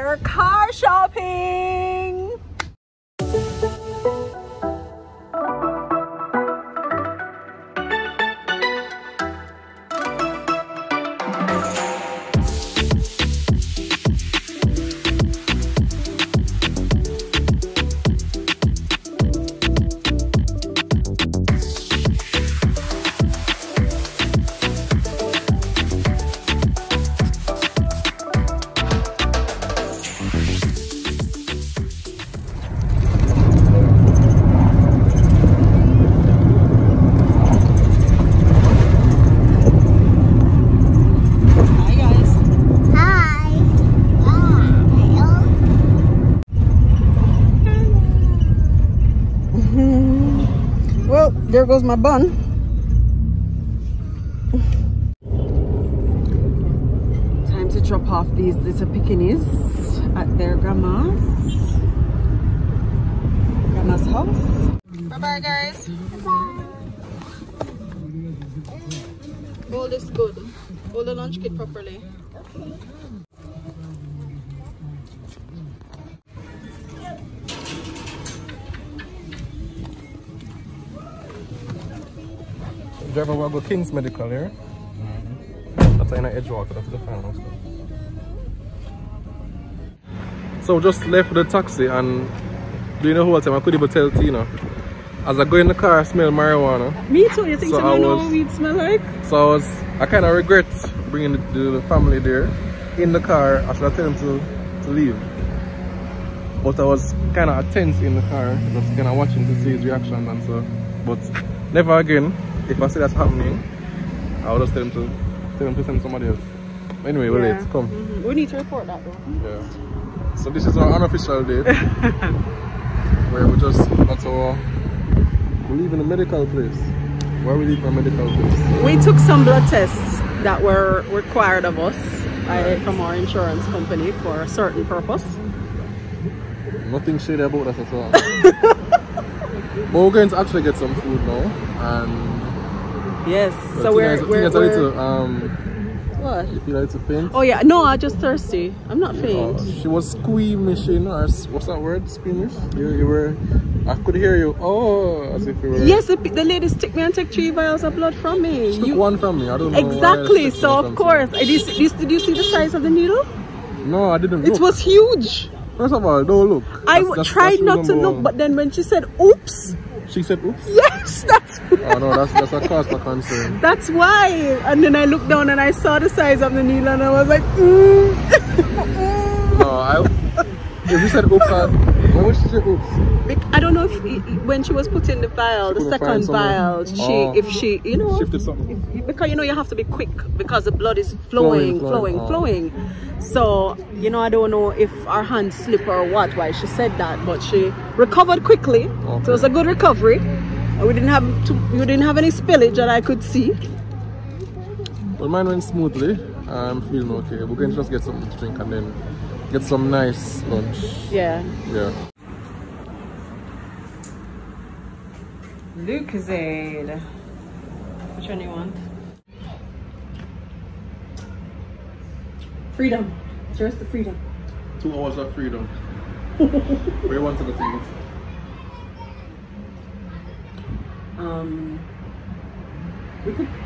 We're car shopping. Well, there goes my bun. Time to drop off these little pickaninnies at their grandma's house. Bye-bye, guys. Bye. Hold this good. Hold the lunch kit properly. Okay. Driver will go King's Medical here. That's in Edgewater, that's the final stuff. So just left the taxi and doing the whole time I couldn't even tell Tina. As I go in the car I smell marijuana. Me too, you think someone know what weed smell like? So I kind of regret bringing the family there in the car. I should have told them to leave. But I was kind of tense in the car, just kind of watching to see his reaction and so. But never again. If I see that's happening, I will just tell them to send somebody else. Anyway, we're late. Come. We need to report that though. Yeah. So this is our unofficial date, where we just we're leaving a medical place. Where we leave a medical place. We took some blood tests that were required of us from our insurance company for a certain purpose. Nothing shady about that at all. But we're going to actually get some food now, and yes, so we're what? You feel like to faint? Oh yeah, no, I'm just thirsty. I'm not faint. She was squeamishing, or what's that word? Squeamish? You were. I could hear you. Oh, as if you were. Yes, the lady stick me and take 3 vials of blood from me. She took one from me. I don't know. Exactly. So of course, did you see the size of the needle? No, I didn't. It was huge. First of all, don't look. I tried not to look, but then when she said "oops," she said "oops." Yes, that's. Oh no, that's a cause for concern. That's why. And then I looked down and I saw the size of the needle, and I was like, No, if you said "oops," why would she say "oops"? I don't know if when she was putting the vial, the second vial, if she, you know, shifted something. Because you know you have to be quick because the blood is flowing. So you know, I don't know if our hands slip or what, why she said that, but she recovered quickly. Okay. So it was a good recovery. We didn't have any spillage that I could see. Well, mine went smoothly. I'm feeling okay. We're going to just get something to drink and then get some nice lunch. Yeah. Yeah. Lucozade. Which one do you want? Freedom. Cheers to freedom. 2 hours of freedom. Where you want to go to eat?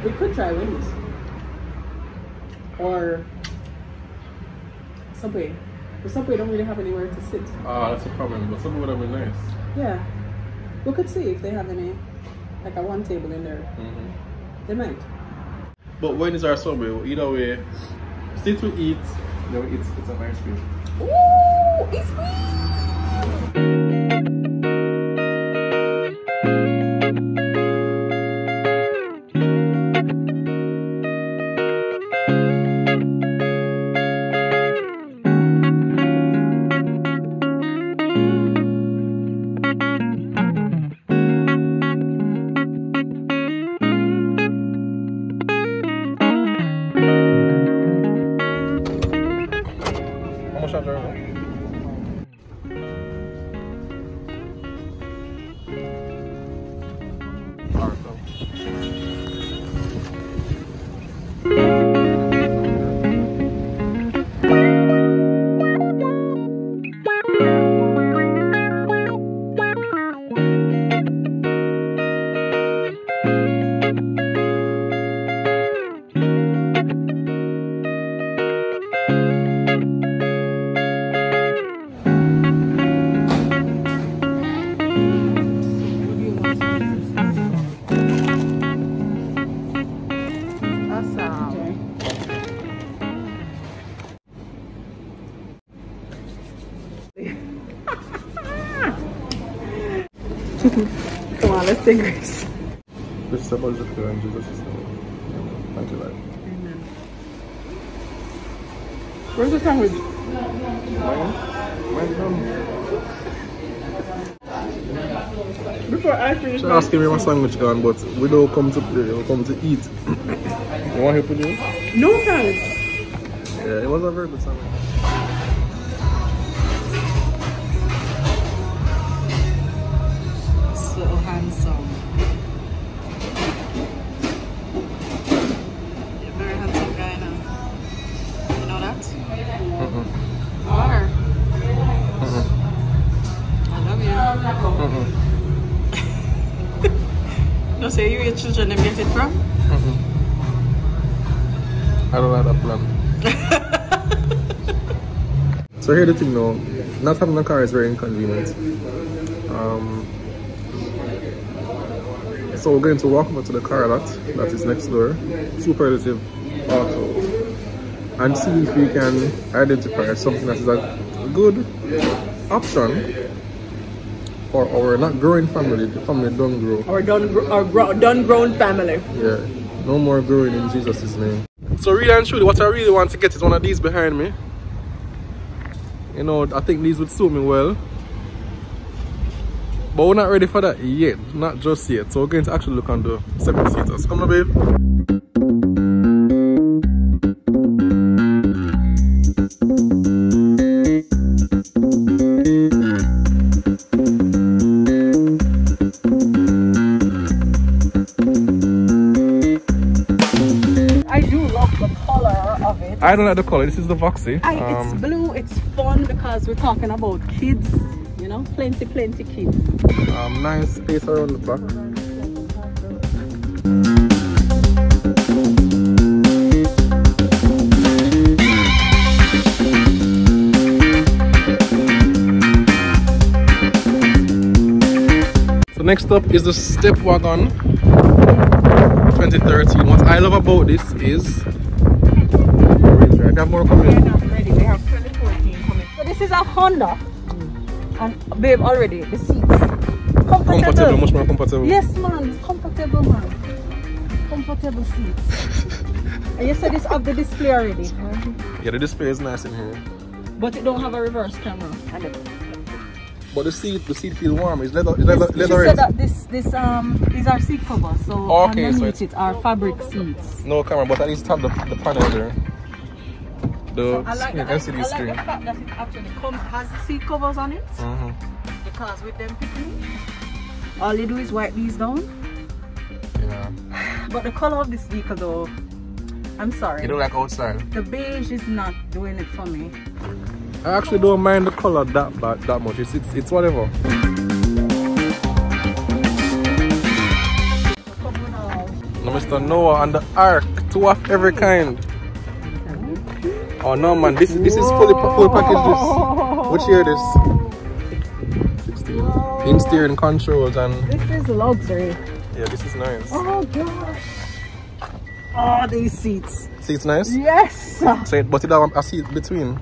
We could try Wendy's or Subway. The Subway don't really have anywhere to sit. Ah, that's a problem. But Subway would have been nice. Yeah, we could see if they have any, like a one table in there. They might. But Wendy's or Subway, either way, still to eat. No, it's an ice cream. Ooh, ice cream! Come on, let's take grace. This is about the prayer in Jesus' name. Thank you, Lord. Amen. Where's the sandwich? Mine's done. Before I finish. She's asking me my sandwich gone, but we don't come to play, we come to eat. You want help with you? No thanks. Yeah, it was a very good sandwich. So handsome. You're a very handsome guy now. You know that? You are. I love you. No, say you your children them get it from? I don't like that plan. So here's the thing now, not having a car is very inconvenient. So we're going to walk over to the car lot that is next door, Superlative Auto, and see if we can identify something that is a good option for our not growing family. The family don't grow. Our done grown family. Yeah, no more growing in Jesus' name. So really and truly, what I really want to get is one of these behind me. You know, I think these would suit me well. But we're not ready for that yet, not just yet. So we're going to actually look on the 7-seaters. Come on, babe. I do love the color of it. I don't like the color. This is the Voxy. It's blue. It's fun because we're talking about kids. You know, plenty kids. Nice space around the back. So next up is the Stepwagon 2013. What I love about this is I have more coming. They're not ready. They have 2014 coming. So this is a Honda. And babe, already the seats comfortable, much more comfortable. Yes, man, it's comfortable, man. Comfortable seats. And you said it's up the display already. Yeah, the display is nice in here. But it don't have a reverse camera. But the seat feel warm. It's leather. She said that these are seat covers. So okay, underneath so it are fabric seats. No camera, but at least have the panel there. The I like LCD screen. the fact that it actually has seat covers on it. Because with them picking, all you do is wipe these down. Yeah. But the color of this vehicle though, I'm sorry. You don't like outside? The beige is not doing it for me. I actually don't mind the color that much. It's whatever. No, Mr. Noah and the Ark, 2 of every kind. Oh no, man, this is fully packaged. This. Which year this? 16. In steering controls and. This is luxury. Yeah, this is nice. Oh gosh. Oh, these seats. Seats nice? Yes. So, but you don't have a seat between.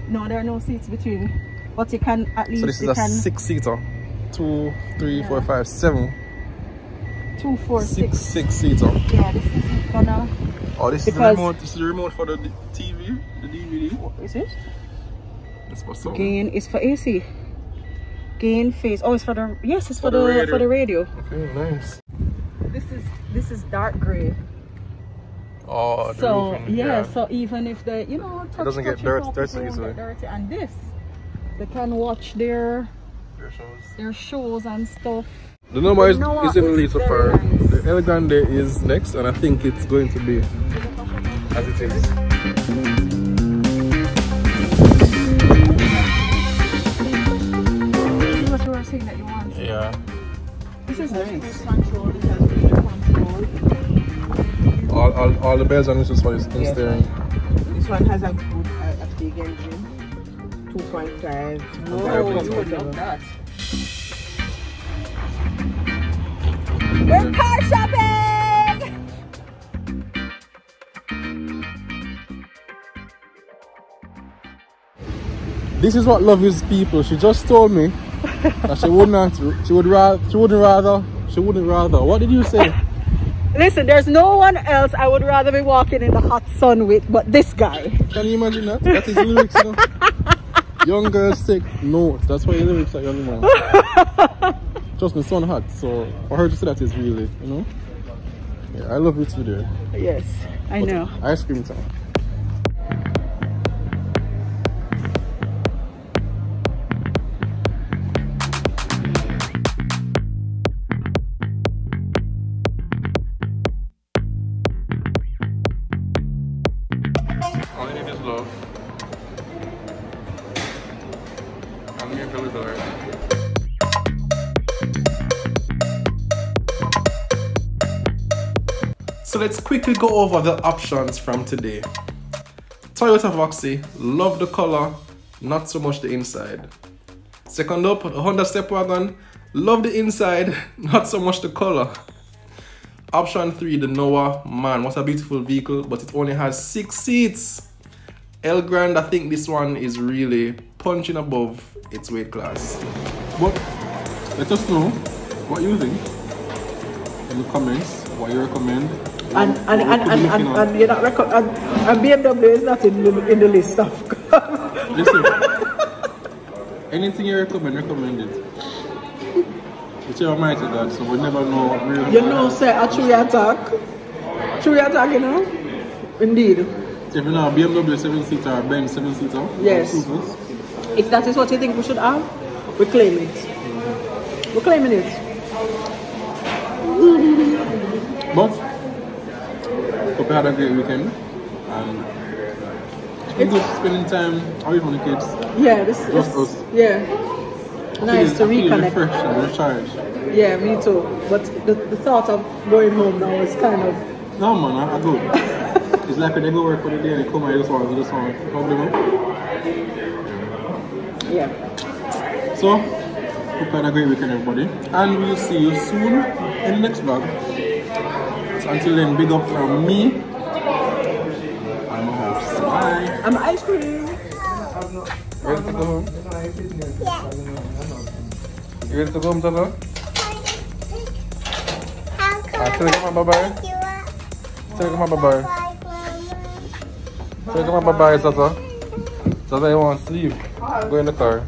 No, there are no seats between. But you can at least. So this is a 6-seater. 2, 3, 4, 5, 7. 2, 4, 6. 6-seater. Yeah, this is gonna. Oh, this is the remote. This is the remote for the TV, the DVD. What is it? It's for sound. Gain is for AC. Gain phase. Oh, it's for the. Yes, it's for the radio. Okay, nice. This is dark gray. Oh, so roofing, yeah, so even if the it doesn't get dirty easily. And this, they can watch their shows and stuff. The number is in Leeds so far. The Elgrand is next, and I think it's going to be as it is. This is what you were saying that you want. Yeah. This is nice. All the bells and whistles for in steering. This one has a good a big engine, 2.5. Oh, you would love that. We're car shopping! This is what love is, people. She just told me She wouldn't rather. What did you say? Listen, there's no one else I would rather be walking in the hot sun with but this guy. Can you imagine that? That is lyrics, you know? Young girls take notes. That's why the lyrics are young man. Trust me, sun hot. So for her to say that is really, you know? Yeah, I love you too, dear. Yes, I know. Ice cream time. All you need is love. And me feel it. So let's quickly go over the options from today. Toyota Voxy, love the color, not so much the inside. Second up, a Honda Stepwagon, love the inside, not so much the color. Option 3, the Noah, man, what a beautiful vehicle, but it only has 6 seats. Elgrand, I think this one is really punching above its weight class. But let us know what you think in the comments, what you recommend. And you're not and BMW is not in the list of. Listen, anything you recommend it. It's your mighty God, so we never know. You know, say a true attack, you know. Indeed. So if you know BMW 7-seater or Benz 7-seater, yes. If that is what you think we should have, we claim it. We're claiming it. But hope you had a great weekend and it's been good spending time away from the kids. Yeah, us. Yeah. Nice to reconnect. Fresh and recharge. Yeah, me too. But the thought of going home now is kind of. No man, I go. It's like when they go work for the day and they come and you just want to hug them up. Yeah. So, hope you had a great weekend everybody. And we'll see you soon in the next vlog. So until then, big up from me. I'm a host. Bye. I'm ice cream. Ready to go home? Yeah. You ready to go home, Tata? Tell her come bye-bye. Tell her come bye-bye. Tell her come bye-bye, Tata. Tata, you want to sleep? Go in the car.